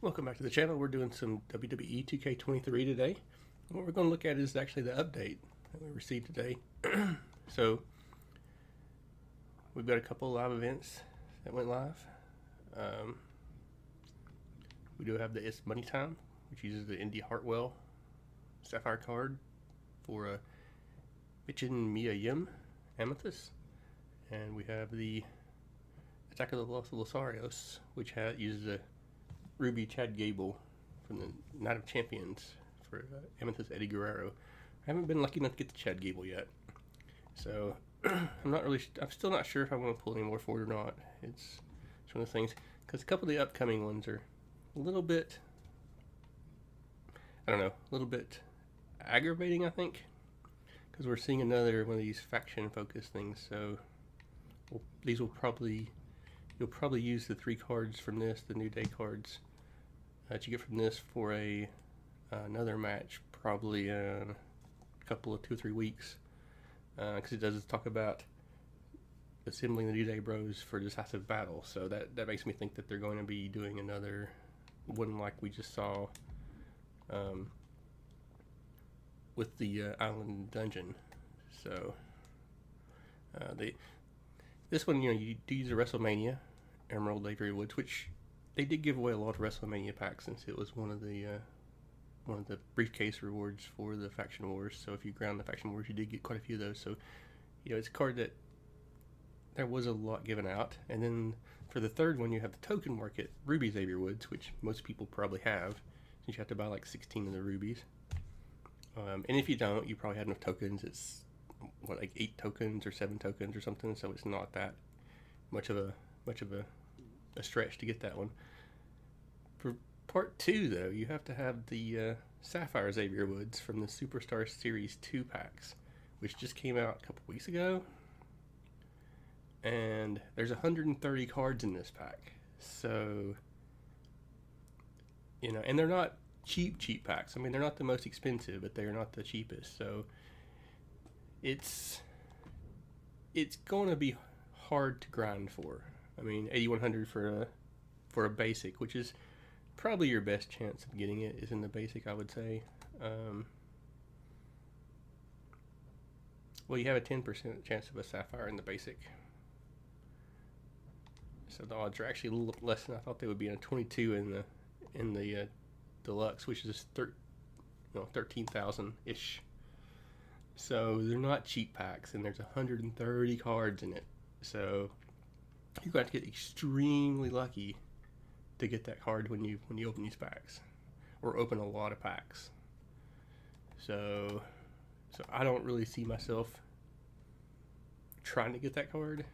Welcome back to the channel. We're doing some WWE 2k23 today. What we're going to look at is actually the update that we received today. So we've got a couple live events that went live. We do have the It's Money Time, which uses the Indy Hartwell Sapphire card for a Michin Mia Yim Amethyst. And we have the Attack of the Los Losarios, which uses a Ruby Chad Gable from the Night of Champions for Amethyst Eddie Guerrero. I haven't been lucky enough to get the Chad Gable yet, so I'm still not sure if I want to pull any more for it or not. It's one of the things, because a couple of the upcoming ones are a little bit, I don't know, a little bit aggravating, I think, because we're seeing another one of these faction focused things. So these will probably, you'll probably use the 3 cards from this, the New Day cards that you get from this, for another match, probably in a couple of 2 or 3 weeks, because it does talk about assembling the New Day Bros for decisive battle. So that makes me think that they're going to be doing another one like we just saw with the Island Dungeon. So this one, you do use a WrestleMania Emerald Avery Woods, which they did give away a lot of WrestleMania packs since it was one of the briefcase rewards for the Faction Wars. So if you ground the Faction Wars, you did get quite a few of those. So it's a card that there was a lot given out. And then for the third one, you have the token market Ruby Xavier Woods, which most people probably have, since you have to buy like 16 of the rubies. And if you don't, you probably had enough tokens. It's like 8 tokens or 7 tokens or something, so it's not that much of a stretch to get that one. For part 2, though, you have to have the Sapphire Xavier Woods from the Superstar Series 2 packs, which just came out a couple weeks ago. And there's 130 cards in this pack. So, and they're not cheap packs. I mean, they're not the most expensive, but they're not the cheapest. So it's going to be hard to grind for. I mean, 8100 for a basic, which is probably your best chance of getting it, is in the basic, I would say. Well, you have a 10% chance of a Sapphire in the basic. So the odds are actually a little less than I thought they would be in a 22 in the deluxe, which is 13,000-ish. So they're not cheap packs, and there's 130 cards in it. So you got to get extremely lucky to get that card when you open these packs, or open a lot of packs. So I don't really see myself trying to get that card,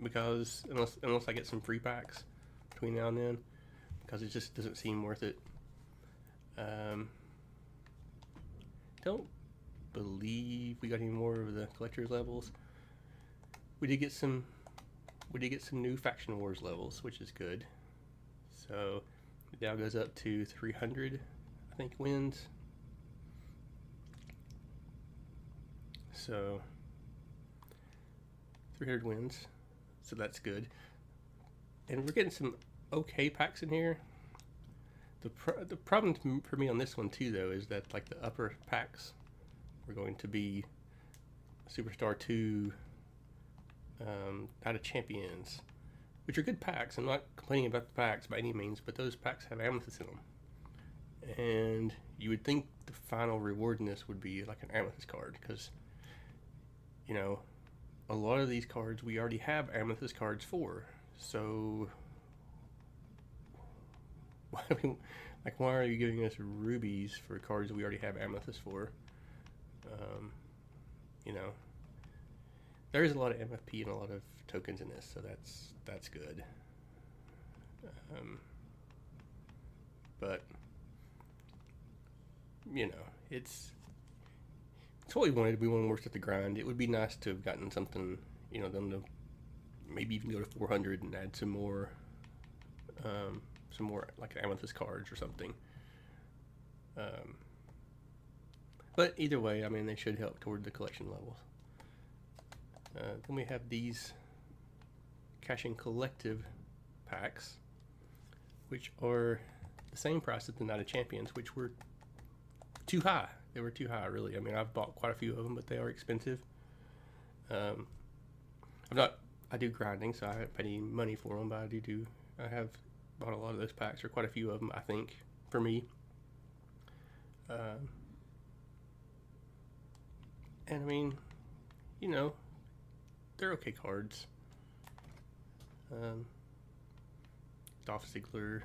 because unless I get some free packs between now and then, because it just doesn't seem worth it. Don't believe we got any more of the collector's levels. We did get some new Faction Wars levels, which is good. So it now goes up to 300, I think, wins. So 300 wins, so that's good. And we're getting some okay packs in here. The problem for me on this one too, though, is that like the upper packs are going to be Superstar 2 Out of Champions, which are good packs. I'm not complaining about the packs by any means, but those packs have amethyst in them. And you would think the final reward in this would be like an amethyst card, because a lot of these cards we already have amethyst cards for. So why are you giving us rubies for cards that we already have amethyst for? There is a lot of MFP and a lot of tokens in this, so that's good. But it's what we wanted. We want to work at the grind. It would be nice to have gotten something, them to maybe even go to 400 and add some more like amethyst cards or something. But either way, I mean, they should help toward the collection levels. Then we have these Cashing Collective packs, which are the same price as the Night of Champions, which were too high. They were too high, really. I mean, I've bought quite a few of them, but they are expensive. I do grinding, so I haven't paid any money for them, but I have bought a lot of those packs, or quite a few of them, I think, for me. And I mean, you know, they're okay cards. Dolph Ziggler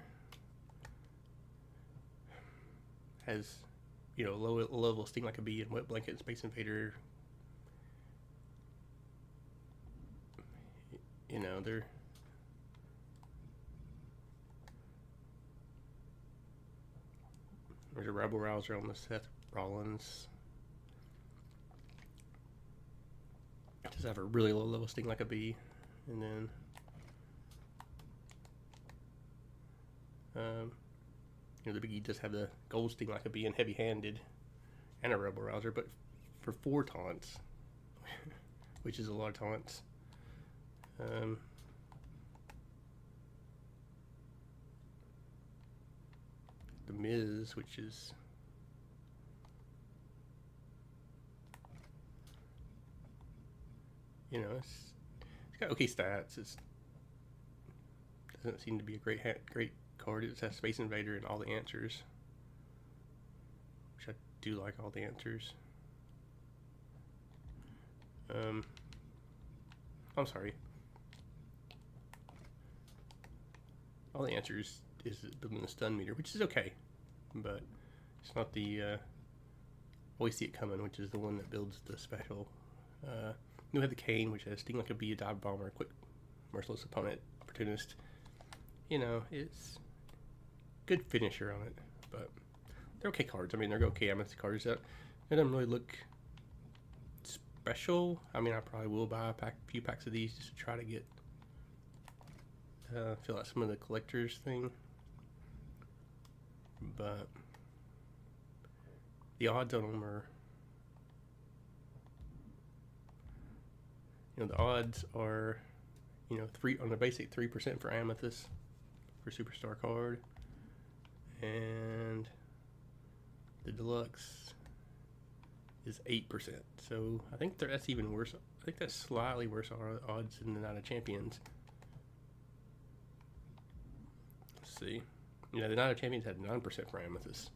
has, low level Sting Like a Bee and Wet Blanket and Space Invader. They're there's a Rebel Rouser on the Seth Rollins. Just have a really low level Sting Like a Bee, and then the Big E does have the gold Sting Like a Bee and Heavy Handed, and a Rebel Rouser, but for 4 taunts, which is a lot of taunts. The Miz, which is it's got okay stats. It doesn't seem to be a great card. It has Space Invader and all the answers, which I do like all the answers. I'm sorry. All the answers is building the stun meter, which is okay, but it's not the Always See It Coming, which is the one that builds the special. We have the Kane, which has Sting Like a Bee, a Dive Bomber, Quick, Merciless Opponent, Opportunist. It's good finisher on it, but they're okay cards. I mean, they're okay Amethyst cards. That it doesn't really look special. I mean, I probably will buy a few packs of these just to try to get fill out some of the collectors thing, but the odds on them are, the odds are, 3 on the basic 3% for Amethyst for Superstar card, and the deluxe is 8%. So I think that's even worse. I think that's slightly worse odds than the Night of Champions. Let's see. The Night of Champions had 9% for Amethyst,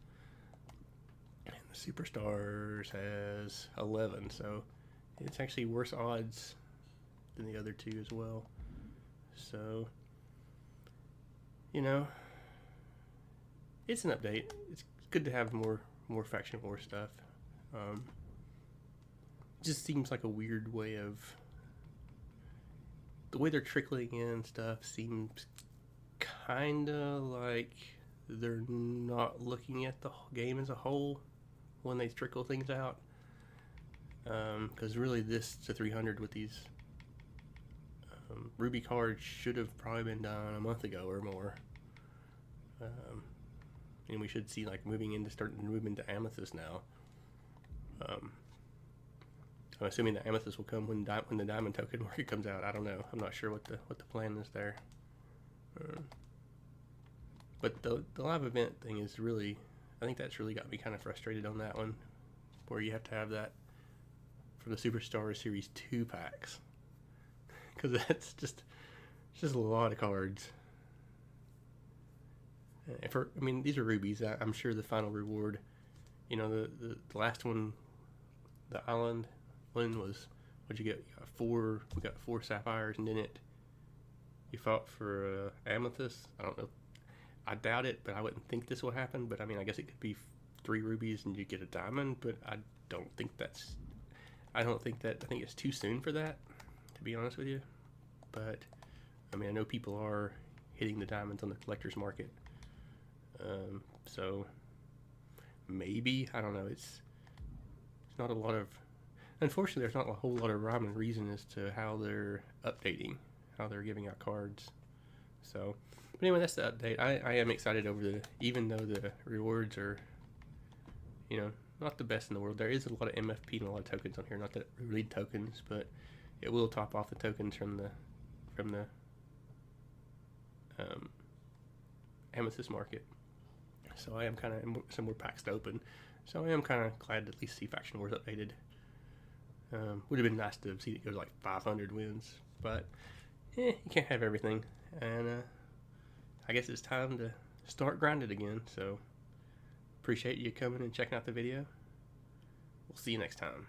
and the Superstars has 11. So it's actually worse odds than the other two as well. So it's an update. It's good to have more Faction War stuff. It just seems like a weird way of the way they're trickling in stuff. Seems kind of like they're not looking at the game as a whole when they trickle things out. Because really, this to 300 with these Ruby cards should have probably been done a month ago or more. And we should see starting to move into Amethyst now. I'm assuming the Amethyst will come when the Diamond Token market comes out. I don't know. I'm not sure what the plan is there. But the live event thing is really, I think that's really got me kind of frustrated on that one, where you have to have that for the Superstar Series 2 packs, because that's just a lot of cards. These are rubies. I'm sure the final reward, the last one, the island one was, what'd you get? We got 4 sapphires, and then you fought for amethyst. I don't know. I doubt it, but I wouldn't think this will happen. But I guess it could be 3 rubies and you get a diamond, but I think it's too soon for that, to be honest with you. But I know people are hitting the diamonds on the collector's market. So maybe, I don't know, it's not a lot of, unfortunately there's not a whole lot of rhyme and reason as to how they're updating, how they're giving out cards. So, but anyway, that's the update. I am excited over even though the rewards are, not the best in the world. There is a lot of MFP and a lot of tokens on here. Not that we read tokens, but it will top off the tokens from the Amethyst market. So I am kind of some more packs to open. So I am kind of glad to at least see Faction Wars updated. Would have been nice to see it go to like 500 wins, but you can't have everything. And I guess it's time to start grinding again. So appreciate you coming and checking out the video. We'll see you next time.